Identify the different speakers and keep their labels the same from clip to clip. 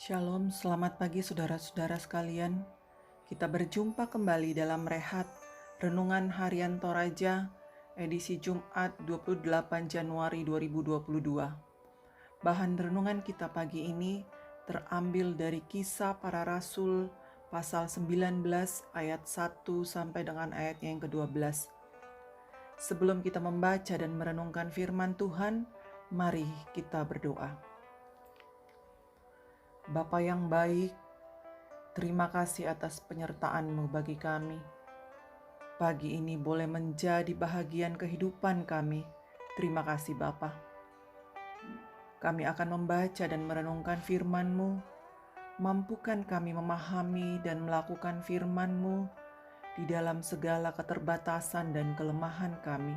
Speaker 1: Shalom, selamat pagi saudara-saudara sekalian. Kita berjumpa kembali dalam Rehat Renungan Harian Toraja, edisi Jumat 28 Januari 2022. Bahan renungan kita pagi ini terambil dari Kisah Para Rasul pasal 19 ayat 1 sampai dengan ayatnya yang ke-12. Sebelum kita membaca dan merenungkan firman Tuhan, mari kita berdoa. Bapa yang baik, terima kasih atas penyertaan-Mu bagi kami. Pagi ini boleh menjadi bahagian kehidupan kami. Terima kasih Bapa. Kami akan membaca dan merenungkan firman-Mu. Mampukan kami memahami dan melakukan firman-Mu di dalam segala keterbatasan dan kelemahan kami.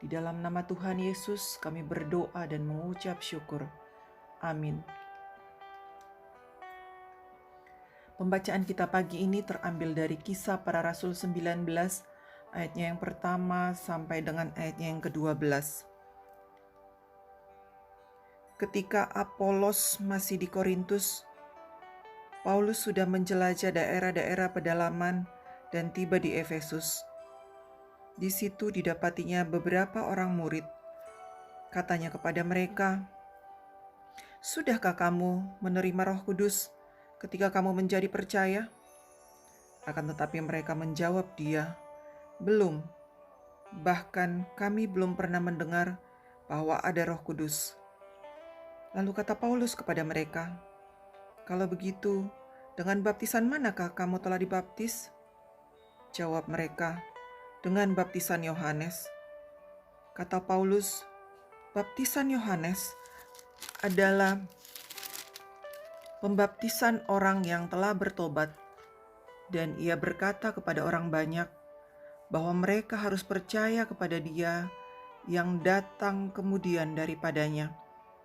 Speaker 1: Di dalam nama Tuhan Yesus kami berdoa dan mengucap syukur. Amin. Pembacaan kita pagi ini terambil dari Kisah Para Rasul 19, ayatnya yang pertama sampai dengan ayatnya yang ke-12. Ketika Apolos masih di Korintus, Paulus sudah menjelajah daerah-daerah pedalaman dan tiba di Efesus. Di situ didapatinya beberapa orang murid. Katanya kepada mereka, "Sudahkah kamu menerima Roh Kudus ketika kamu menjadi percaya?" Akan tetapi mereka menjawab dia, "Belum. Bahkan kami belum pernah mendengar bahwa ada Roh Kudus." Lalu kata Paulus kepada mereka, "Kalau begitu, dengan baptisan manakah kamu telah dibaptis?" Jawab mereka, "Dengan baptisan Yohanes." Kata Paulus, "Baptisan Yohanes adalah pembaptisan orang yang telah bertobat, dan ia berkata kepada orang banyak bahwa mereka harus percaya kepada Dia yang datang kemudian daripadanya,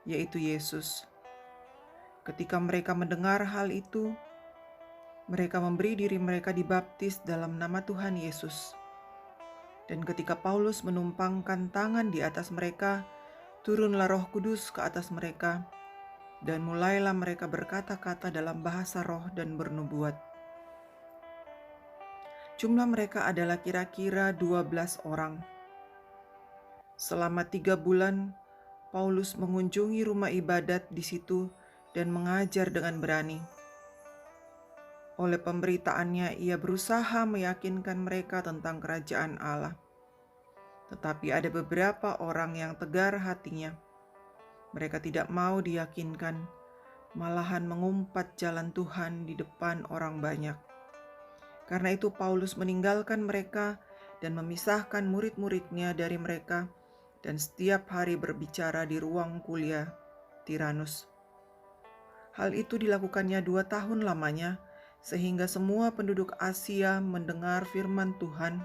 Speaker 1: yaitu Yesus." Ketika mereka mendengar hal itu, mereka memberi diri mereka dibaptis dalam nama Tuhan Yesus. Dan ketika Paulus menumpangkan tangan di atas mereka, turunlah Roh Kudus ke atas mereka, dan mulailah mereka berkata-kata dalam bahasa roh dan bernubuat. Jumlah mereka adalah kira-kira 12 orang. Selama 3 bulan, Paulus mengunjungi rumah ibadat di situ dan mengajar dengan berani. Oleh pemberitaannya, ia berusaha meyakinkan mereka tentang kerajaan Allah. Tetapi ada beberapa orang yang tegar hatinya. Mereka tidak mau diyakinkan, malahan mengumpat jalan Tuhan di depan orang banyak. Karena itu Paulus meninggalkan mereka dan memisahkan murid-muridnya dari mereka, dan setiap hari berbicara di ruang kuliah Tiranus. Hal itu dilakukannya 2 tahun lamanya, sehingga semua penduduk Asia mendengar firman Tuhan,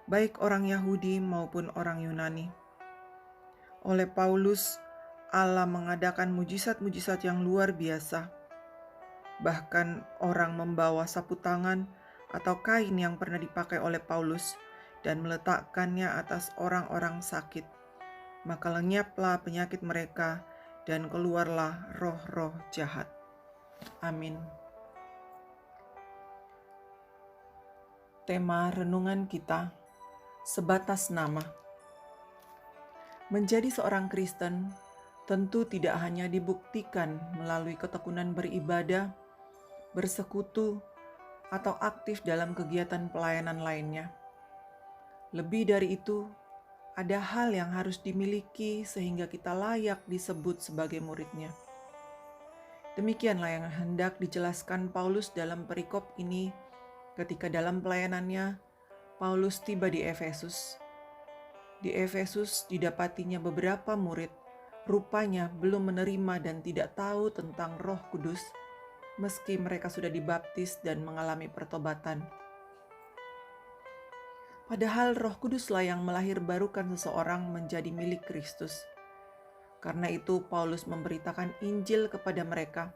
Speaker 1: baik orang Yahudi maupun orang Yunani. Oleh Paulus, Allah mengadakan mujizat-mujizat yang luar biasa. Bahkan orang membawa sapu tangan atau kain yang pernah dipakai oleh Paulus dan meletakkannya atas orang-orang sakit. Maka lenyaplah penyakit mereka dan keluarlah roh-roh jahat. Amin. Tema renungan kita, sebatas nama. Menjadi seorang Kristen tentu tidak hanya dibuktikan melalui ketekunan beribadah, bersekutu, atau aktif dalam kegiatan pelayanan lainnya. Lebih dari itu, ada hal yang harus dimiliki sehingga kita layak disebut sebagai muridnya. Demikianlah yang hendak dijelaskan Paulus dalam perikop ini ketika dalam pelayanannya Paulus tiba di Efesus. Di Efesus didapatinya beberapa murid, rupanya belum menerima dan tidak tahu tentang Roh Kudus, meski mereka sudah dibaptis dan mengalami pertobatan. Padahal Roh Kuduslah yang melahirbarukan seseorang menjadi milik Kristus. Karena itu Paulus memberitakan Injil kepada mereka,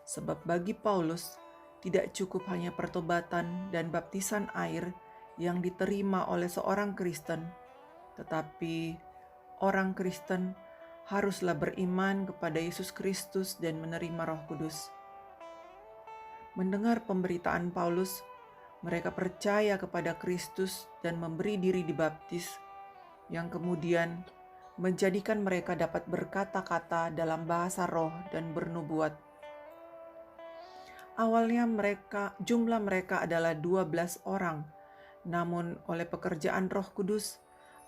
Speaker 1: sebab bagi Paulus tidak cukup hanya pertobatan dan baptisan air yang diterima oleh seorang Kristen, tetapi orang Kristen haruslah beriman kepada Yesus Kristus dan menerima Roh Kudus. Mendengar pemberitaan Paulus, mereka percaya kepada Kristus dan memberi diri dibaptis, yang kemudian menjadikan mereka dapat berkata-kata dalam bahasa roh dan bernubuat. Awalnya jumlah mereka adalah 12 orang, namun oleh pekerjaan Roh Kudus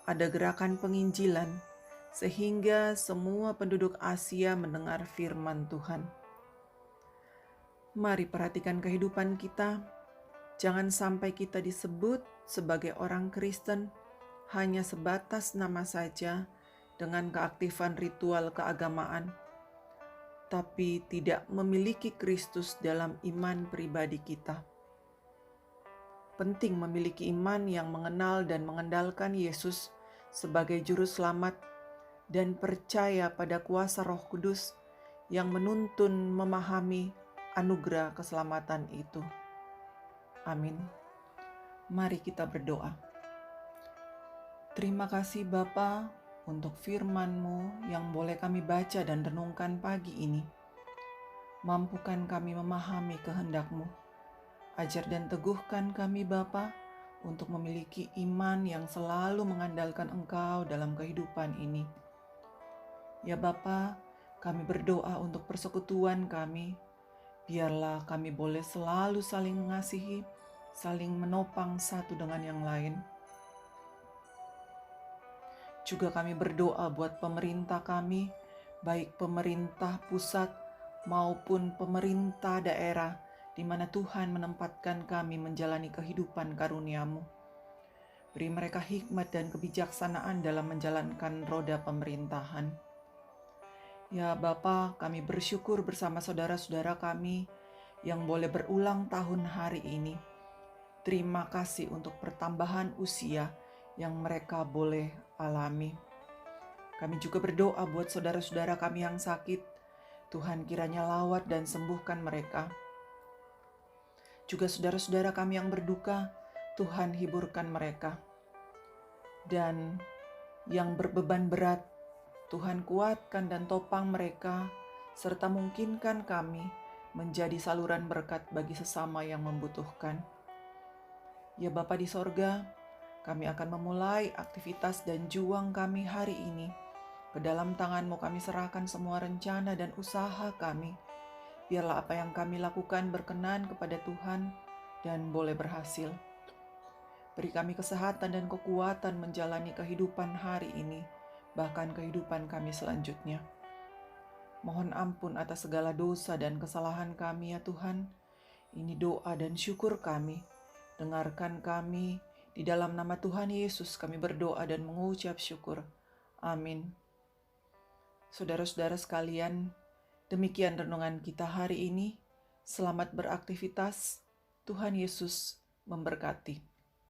Speaker 1: ada gerakan penginjilan sehingga semua penduduk Asia mendengar firman Tuhan. Mari perhatikan kehidupan kita. Jangan sampai kita disebut sebagai orang Kristen hanya sebatas nama saja dengan keaktifan ritual keagamaan, tapi tidak memiliki Kristus dalam iman pribadi kita. Penting memiliki iman yang mengenal dan mengandalkan Yesus sebagai juru selamat dan percaya pada kuasa Roh Kudus yang menuntun memahami anugerah keselamatan itu. Amin. Mari kita berdoa. Terima kasih Bapa untuk firman-Mu yang boleh kami baca dan renungkan pagi ini. Mampukan kami memahami kehendak-Mu. Ajar dan teguhkan kami Bapa untuk memiliki iman yang selalu mengandalkan Engkau dalam kehidupan ini. Ya Bapa, kami berdoa untuk persekutuan kami. Biarlah kami boleh selalu saling mengasihi, saling menopang satu dengan yang lain. Juga kami berdoa buat pemerintah kami, baik pemerintah pusat maupun pemerintah daerah, di mana Tuhan menempatkan kami menjalani kehidupan karunia-Mu. Beri mereka hikmat dan kebijaksanaan dalam menjalankan roda pemerintahan. Ya Bapa, kami bersyukur bersama saudara-saudara kami yang boleh berulang tahun hari ini. Terima kasih untuk pertambahan usia yang mereka boleh alami. Kami juga berdoa buat saudara-saudara kami yang sakit. Tuhan kiranya lawat dan sembuhkan mereka. Juga saudara-saudara kami yang berduka, Tuhan hiburkan mereka. Dan yang berbeban berat, Tuhan kuatkan dan topang mereka, serta mungkinkan kami menjadi saluran berkat bagi sesama yang membutuhkan. Ya Bapa di sorga, kami akan memulai aktivitas dan juang kami hari ini. Ke dalam tangan-Mu kami serahkan semua rencana dan usaha kami. Biarlah apa yang kami lakukan berkenan kepada Tuhan dan boleh berhasil. Beri kami kesehatan dan kekuatan menjalani kehidupan hari ini, bahkan kehidupan kami selanjutnya. Mohon ampun atas segala dosa dan kesalahan kami ya Tuhan. Ini doa dan syukur kami. Dengarkan kami, di dalam nama Tuhan Yesus kami berdoa dan mengucap syukur. Amin. Saudara-saudara sekalian, demikian renungan kita hari ini. Selamat beraktivitas. Tuhan Yesus memberkati.